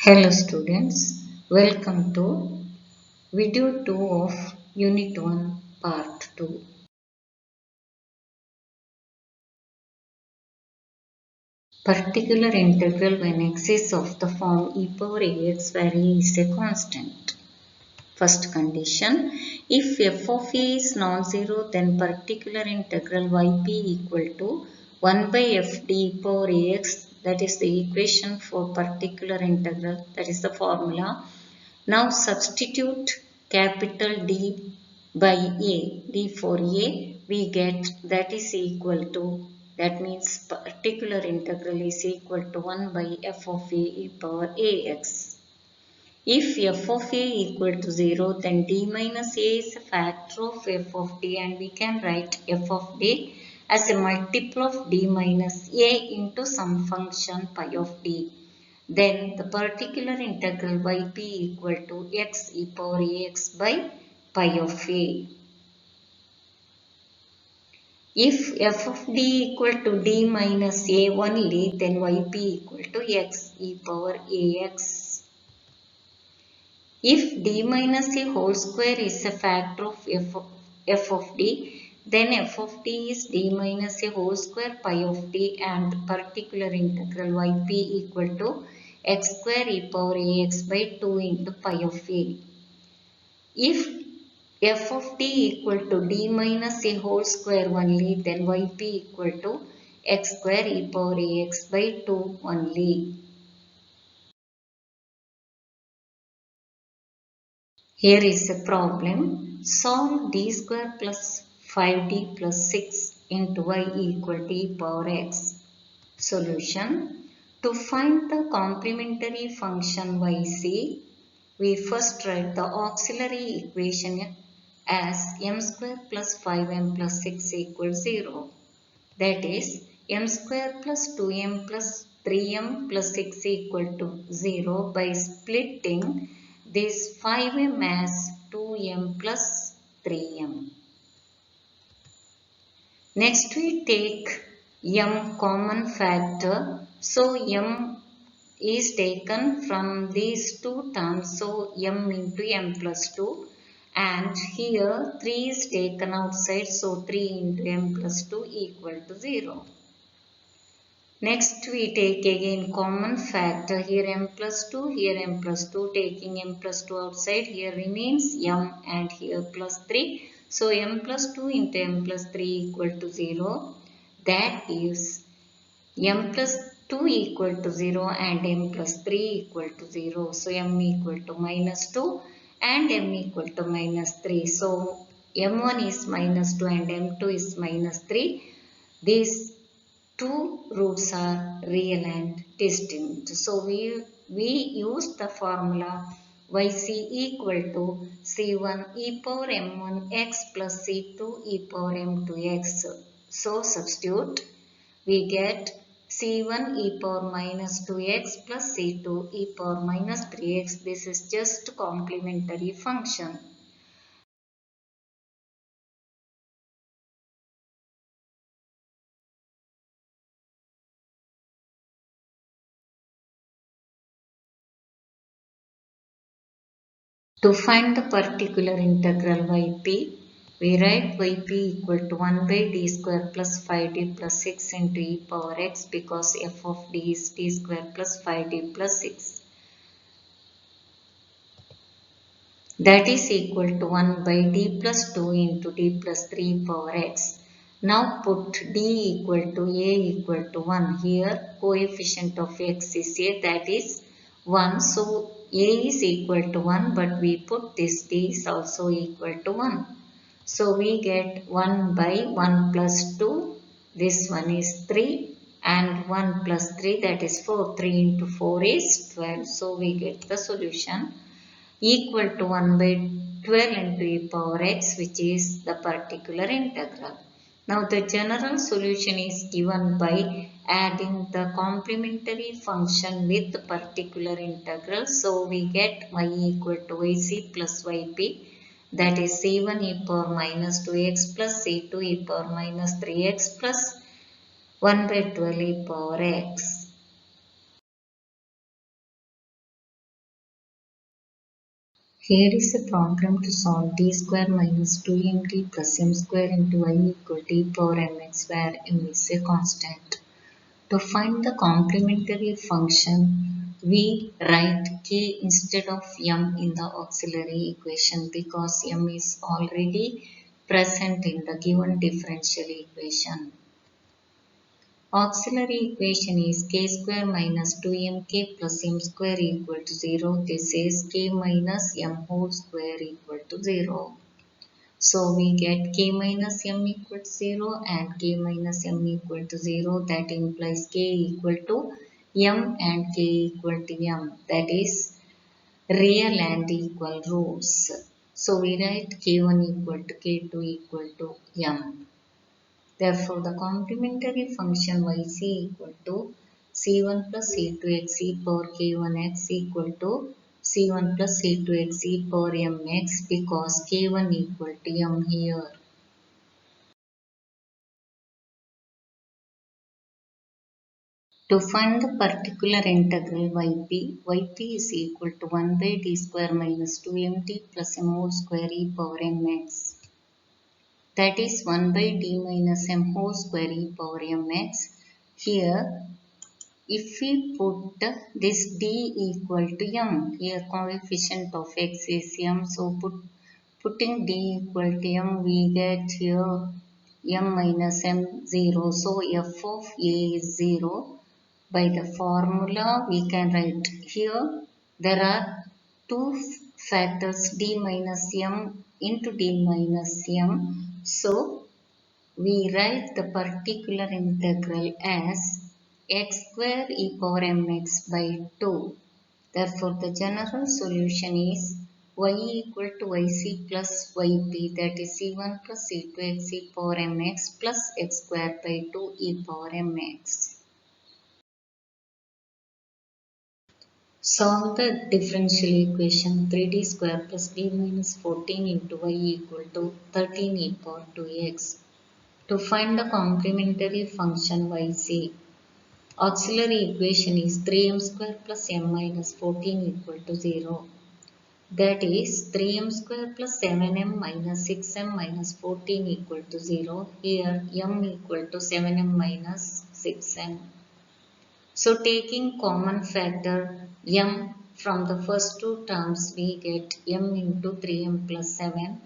Hello students, welcome to video 2 of Unit 1 Part 2. Particular integral when x is of the form e power ax where a is a constant. First condition, if f of a is non-zero then particular integral yp equal to 1 by f d power ax, that is the equation for particular integral, that is the formula. Now substitute capital D by A. D for A we get that is equal to, that means particular integral is equal to 1 by f of a e power ax. If f of a equal to 0 then d minus a is a factor of f of d and we can write f of d as a multiple of d minus a into some function pi of d. Then the particular integral yp equal to x e power ax by pi of a. If f of d equal to d minus a only, then yp equal to x e power ax. If d minus a whole square is a factor of f of d, then f of d is d minus a whole square pi of d and particular integral yp equal to x square e power ax by 2 into pi of a. If f of d equal to d minus a whole square only, then yp equal to x square e power ax by 2 only. Here is a problem. Solve d square plus 5d plus 6 into y equal to e power x. Solution. To find the complementary function yc, we first write the auxiliary equation as m square plus 5m plus 6 equals 0. That is, m square plus 2m plus 3m plus 6 equal to 0 by splitting this 5m as 2m plus 3m. Next we take m common factor. So m is taken from these two terms. So m into m plus 2. And here 3 is taken outside. So 3 into m plus 2 equal to 0. Next we take again common factor, here m plus 2, here m plus 2, taking m plus 2 outside, here remains m and here plus 3. So m plus 2 into m plus 3 equal to 0. That gives m plus 2 equal to 0 and m plus 3 equal to 0. So m equal to minus 2 and m equal to minus 3. So m1 is minus 2 and m2 is minus 3. These two roots are real and distinct. So we use the formula yc equal to c1 e power m1 x plus c2 e power m2 x. So substitute, we get c1 e power minus 2x plus c2 e power minus 3x. This is just complementary function. To find the particular integral yp, we write yp equal to 1 by d square plus 5d plus 6 into e power x because f of d is d square plus 5d plus 6. That is equal to 1 by d plus 2 into d plus 3 power x. Now put d equal to a equal to 1. Here coefficient of x is a, that is 1. So a is equal to 1 but we put this d is also equal to 1. So we get 1 by 1 plus 2. This one is 3 and 1 plus 3, that is 4. 3 into 4 is 12. So we get the solution equal to 1 by 12 into e power x, which is the particular integral. Now the general solution is given by adding the complementary function with the particular integral. So we get y equal to yc plus yp, that is c1 e power minus 2x plus c2 e power minus 3x plus 1 by 12 e power x. Here is a program to solve d square minus 2md plus m square into y equal to e power mx where m is a constant. To find the complementary function, we write k instead of m in the auxiliary equation because m is already present in the given differential equation. Auxiliary equation is k square minus 2mk plus m square equal to 0. This is k minus m whole square equal to 0. So we get k minus m equal to 0 and k minus m equal to 0. That implies k equal to m and k equal to m. That is real and equal roots. So we write k1 equal to k2 equal to m. Therefore, the complementary function yc equal to c1 plus c2x e power k1x equal to c1 plus c2x e power mx because k1 equal to m here. To find the particular integral yp is equal to 1 by d square minus 2md plus m whole square e power mx. That is 1 by d minus m whole square e power mx. Here if we put this d equal to m, here coefficient of x is m, so putting d equal to m, we get here m minus m 0. So f of a is 0. By the formula, we can write here there are two factors d minus m into d minus m. So we write the particular integral as x square e power mx by 2. Therefore, the general solution is y equal to yc plus yp, that is c1 plus c2x e power mx plus x square by 2 e power mx. Solve the differential equation 3d square plus b minus 14 into y equal to 13 e power 2x. To find the complementary function yc, auxiliary equation is 3m square plus m minus 14 equal to 0. That is 3m square plus 7m minus 6m minus 14 equal to 0. Here m equal to 7m minus 6m. So taking common factor m from the first two terms, we get m into 3m plus 7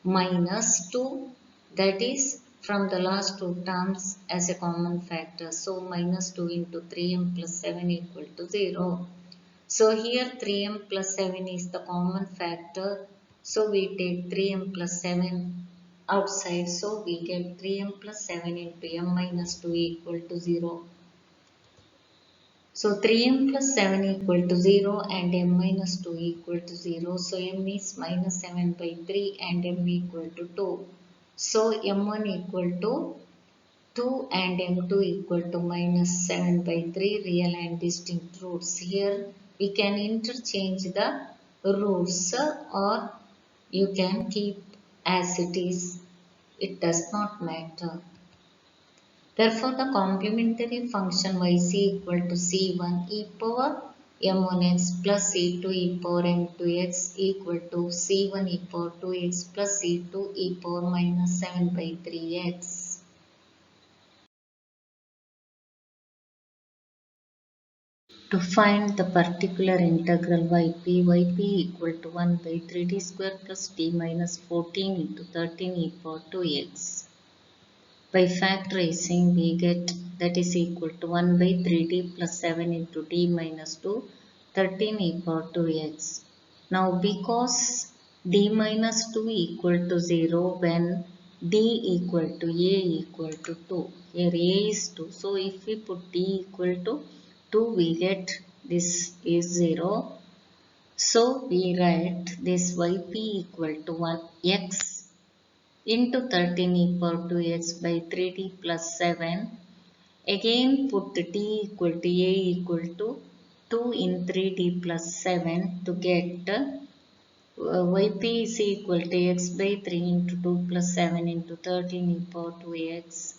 minus 2, that is from the last two terms as a common factor. So minus 2 into 3m plus 7 equal to 0. So here 3m plus 7 is the common factor. So we take 3m plus 7 outside. So we get 3m plus 7 into m minus 2 equal to 0. So 3m plus 7 equal to 0 and m minus 2 equal to 0. So m is minus 7 by 3 and m equal to 2. So m1 equal to 2 and m2 equal to minus 7 by 3 real and distinct roots. Here we can interchange the roots or you can keep as it is. It does not matter. Therefore, the complementary function yc equal to c1 e power m1x plus c2 e power m2x equal to c1 e power 2x plus c2 e power minus 7 by 3x. To find the particular integral yp equal to 1 by 3d square plus d minus 14 into 13 e power 2x. By factorizing, we get that is equal to 1 by 3d plus 7 into d minus 2, 13 e power 2x. Now, because d minus 2 equal to 0 when d equal to a equal to 2. Here a is 2. So, if we put d equal to 2, we get this is 0. So, we write this yp equal to 1 x into 13 e power 2x by 3d plus 7. Again put t equal to a equal to 2 in 3d plus 7 to get yp is equal to x by 3 into 2 plus 7 into 13 e power 2x.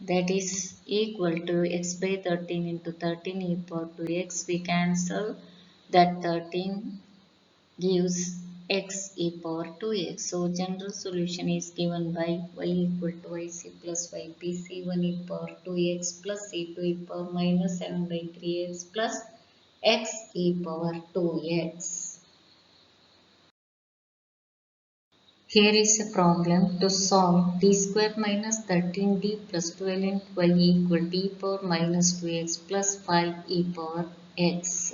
That is equal to x by 13 into 13 e power 2x. We cancel that 13 gives x e power 2x. So general solution is given by y equal to yc plus yp c1 e power 2x plus c2 e power minus 7 by 3x plus x e power 2x. Here is a problem to solve d square minus 13d plus 12 into y equal to e power minus 2x plus 5 e power x.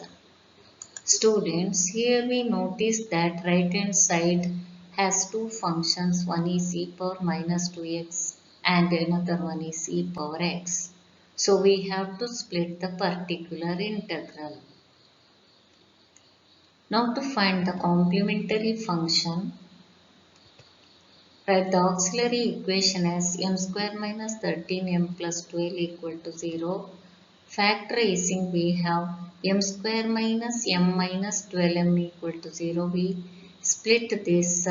Students, here we notice that right hand side has two functions, one is e power minus 2x and another one is e power x. So we have to split the particular integral. Now to find the complementary function, write the auxiliary equation as m square minus 13m plus 12 equal to 0. Factorizing, we have m square minus m minus 12m equal to 0. We split this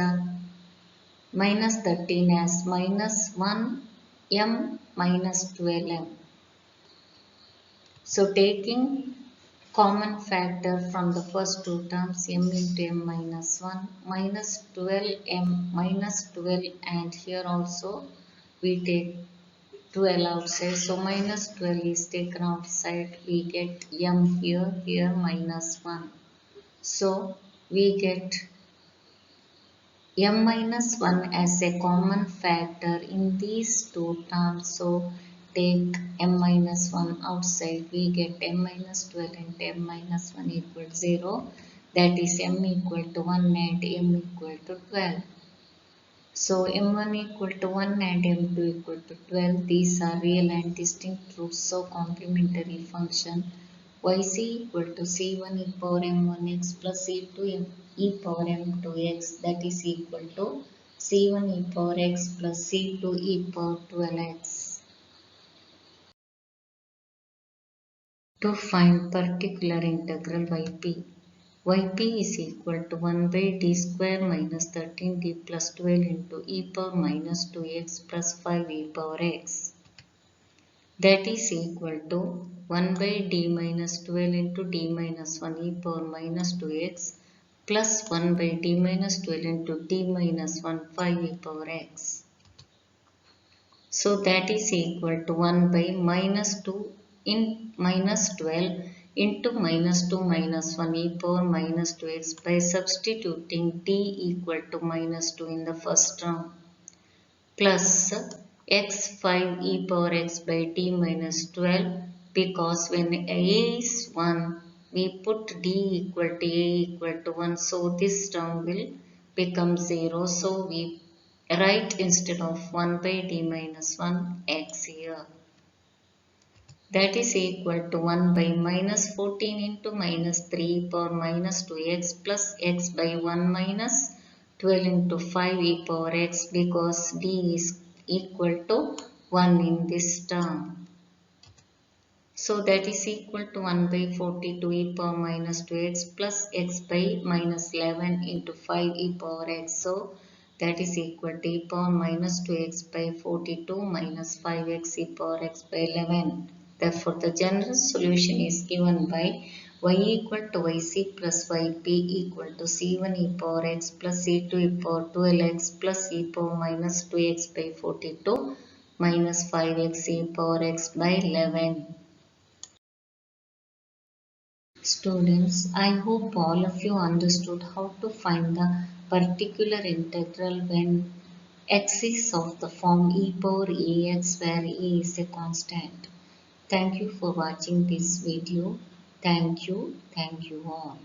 minus 13 as minus 1m minus 12m. So taking common factor from the first two terms, m into m minus 1 minus 12m minus 12, and here also we take 12 outside, so minus 12 is taken outside, we get m here minus 1. So we get m minus 1 as a common factor in these two terms. So take m minus 1 outside, we get m minus 12 and m minus 1 equal to 0. That is m equal to 1 and m equal to 12. So m1 equal to 1 and m2 equal to 12. These are real and distinct roots. So complementary function yc equal to c1 e power m1x plus c2 e power m2x, that is equal to c1 e power x plus c2 e power 12x. To find particular integral yp. Yp is equal to 1 by d square minus 13d plus 12 into e power minus 2x plus 5 e power x. That is equal to 1 by d minus 12 into d minus 1 e power minus 2x plus 1 by d minus 12 into d minus 1 5 e power x. So that is equal to 1 by minus 2 in minus 12 into minus 2 minus 1 e power minus 2x by substituting d equal to minus 2 in the first term plus x 5 e power x by d minus 12, because when a is 1 we put d equal to a equal to 1, so this term will become 0. So we write instead of 1 by d minus 1 x here. That is equal to 1 by minus 14 into minus 3 power minus 2x plus x by 1 minus 12 into 5 e power x, because d is equal to 1 in this term. So that is equal to 1 by 42 e power minus 2x plus x by minus 11 into 5 e power x. So that is equal to e power minus 2x by 42 minus 5x e power x by 11. Therefore, the general solution is given by y equal to yc plus yp equal to c1 e power x plus c2 e power 12x plus e power minus 2x by 42 minus 5x e power x by 11. Students, I hope all of you understood how to find the particular integral when x is of the form e power ax, where a is a constant. Thank you for watching this video. Thank you all.